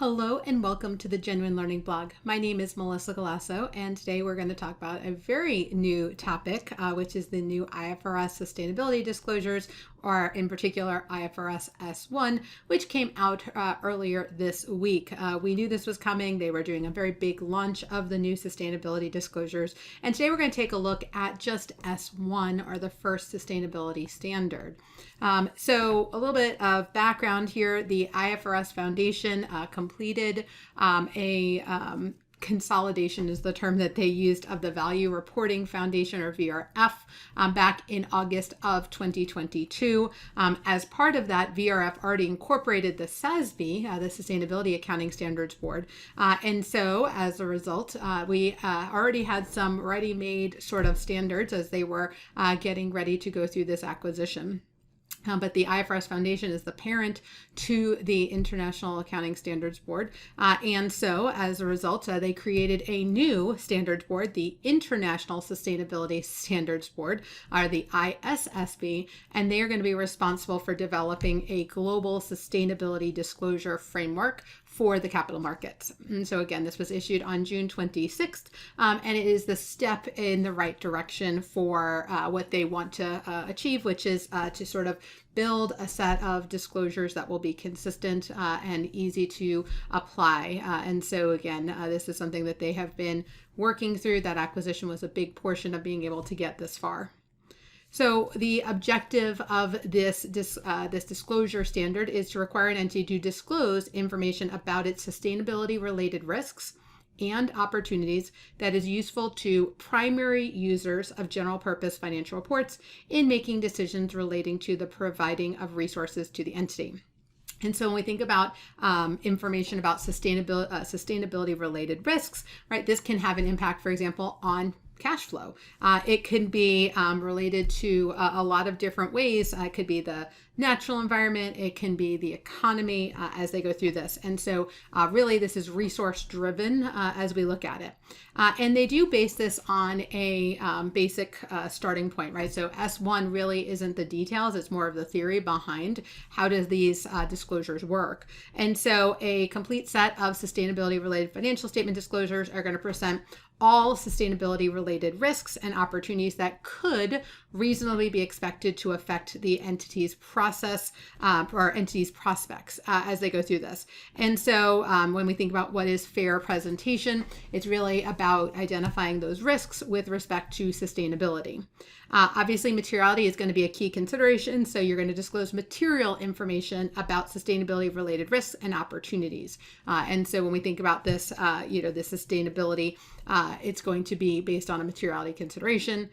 Hello and welcome to the Genuine Learning Blog. My name is Melissa Galasso, and today we're going to talk about a very new topic, which is the new IFRS sustainability disclosures, or in particular IFRS S1, which came out earlier this week. We knew this was coming. They were doing a very big launch of the new sustainability disclosures, and today we're going to take a look at just S1, or the first sustainability standard. So a little bit of background here. The IFRS Foundation completed a consolidation is the term that they used of the Value Reporting Foundation, or VRF, back in August of 2022. As part of that, VRF already incorporated the ISSB, the Sustainability Accounting Standards Board. And so as a result, we already had some ready-made sort of standards as they were getting ready to go through this acquisition. But the IFRS Foundation is the parent to the International Accounting Standards Board. And so as a result, they created a new standards board, the International Sustainability Standards Board, or the ISSB, and they are going to be responsible for developing a global sustainability disclosure framework for the capital markets. And so again, this was issued on June 26th, and it is the step in the right direction for what they want to achieve, which is to sort of build a set of disclosures that will be consistent and easy to apply. And so again, this is something that they have been working through. That acquisition was a big portion of being able to get this far. So the objective of this disclosure standard is to require an entity to disclose information about its sustainability-related risks and opportunities that is useful to primary users of general purpose financial reports in making decisions relating to the providing of resources to the entity. And so when we think about information about sustainability related risks, right, this can have an impact, for example, on cash flow. It can be related to a lot of different ways. It could be the natural environment. It can be the economy as they go through this. And so really this is resource driven as we look at it. And they do base this on a basic starting point, right? So S1 really isn't the details. It's more of the theory behind how does these disclosures work. And so a complete set of sustainability related financial statement disclosures are going to present all sustainability related risks and opportunities that could reasonably be expected to affect the entity's process or entity's prospects as they go through this. And so when we think about what is fair presentation, it's really about identifying those risks with respect to sustainability. Obviously, materiality is going to be a key consideration. So you're going to disclose material information about sustainability related risks and opportunities. And so when we think about this, the sustainability, it's going to be based on a materiality consideration.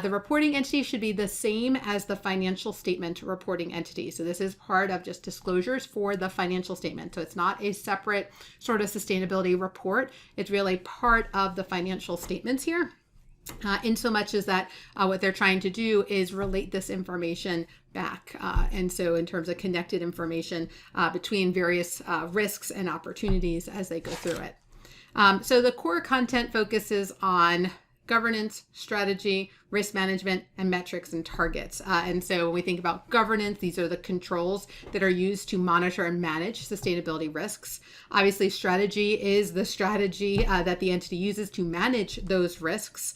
The reporting entity should be the same as the financial statement reporting entity. So this is part of just disclosures for the financial statement. So it's not a separate sort of sustainability report. It's really part of the financial statements here. In so much as that what they're trying to do is relate this information back. And so in terms of connected information between various risks and opportunities as they go through it. So the core content focuses on governance, strategy, risk management, and metrics and targets. And so when we think about governance, these are the controls that are used to monitor and manage sustainability risks. Obviously, strategy is the strategy that the entity uses to manage those risks.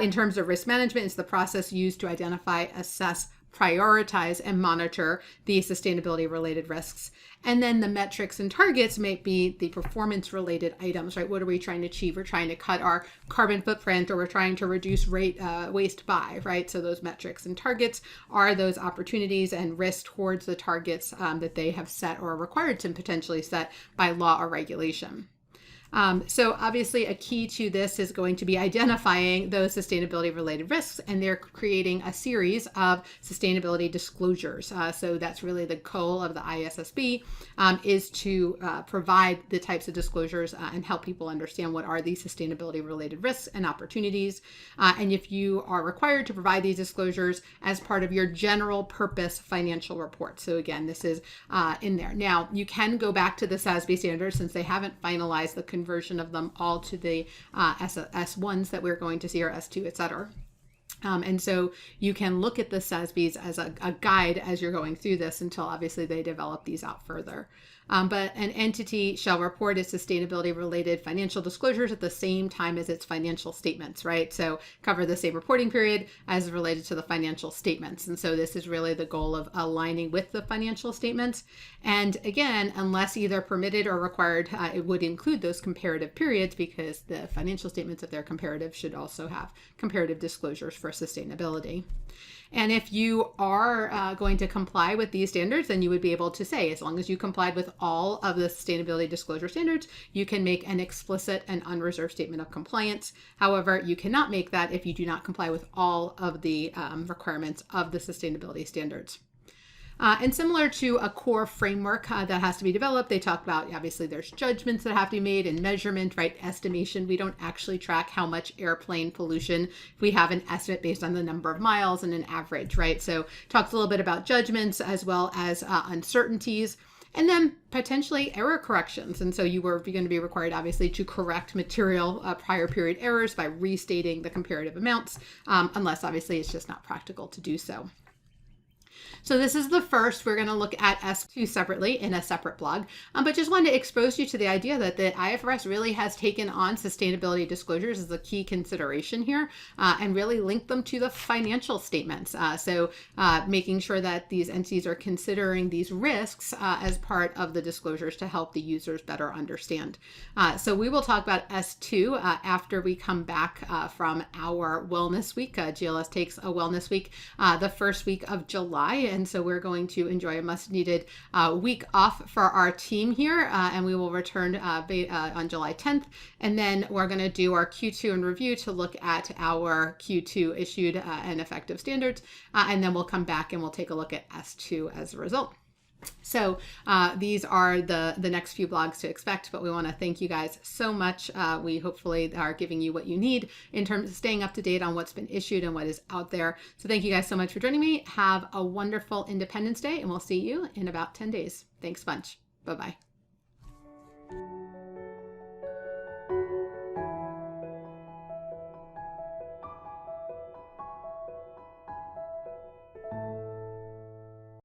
In terms of risk management, it's the process used to identify, assess, prioritize, and monitor the sustainability related risks. And then the metrics and targets may be the performance related items, right? What are we trying to achieve? We're trying to cut our carbon footprint, or we're trying to reduce waste by, right? So those metrics and targets are those opportunities and risks towards the targets that they have set or are required to potentially set by law or regulation. So obviously a key to this is going to be identifying those sustainability related risks, and they're creating a series of sustainability disclosures. So that's really the goal of the ISSB is to provide the types of disclosures and help people understand what are these sustainability related risks and opportunities. And if you are required to provide these disclosures as part of your general purpose financial report. So again, this is in there. Now you can go back to the ISSB standards since they haven't finalized the conversion of them all to the S1s that we're going to see, or S2, et cetera. And so you can look at the ISSBs as a guide as you're going through this until obviously they develop these out further. but an entity shall report its sustainability related financial disclosures at the same time as its financial statements, right? So cover the same reporting period as related to the financial statements. And so this is really the goal of aligning with the financial statements. And again, unless either permitted or required, it would include those comparative periods, because the financial statements, if they're comparative, should also have comparative disclosures for sustainability. And if you are going to comply with these standards, then you would be able to say, as long as you complied with all of the sustainability disclosure standards, you can make an explicit and unreserved statement of compliance. However, you cannot make that if you do not comply with all of the requirements of the sustainability standards. And similar to a core framework that has to be developed, they talk about, obviously, there's judgments that have to be made and measurement, right? Estimation. We don't actually track how much airplane pollution. We have an estimate based on the number of miles and an average, right? So talks a little bit about judgments as well as uncertainties. And then potentially error corrections. And so you were going to be required, obviously, to correct material prior period errors by restating the comparative amounts, unless obviously it's just not practical to do so. So this is the first. We're going to look at S2 separately in a separate blog, but just wanted to expose you to the idea that the IFRS really has taken on sustainability disclosures as a key consideration here, and really link them to the financial statements. So making sure that these entities are considering these risks as part of the disclosures to help the users better understand. So we will talk about S2 after we come back from our wellness week. GLS takes a wellness week the first week of July. And so we're going to enjoy a much needed week off for our team here. And we will return on July 10th. And then we're going to do our Q2 and review to look at our Q2 issued and effective standards. And then we'll come back and we'll take a look at S2 as a result. So these are the next few blogs to expect, but we want to thank you guys so much. We hopefully are giving you what you need in terms of staying up to date on what's been issued and what is out there. So thank you guys so much for joining me. Have a wonderful Independence Day, and we'll see you in about 10 days. Thanks a bunch. Bye-bye.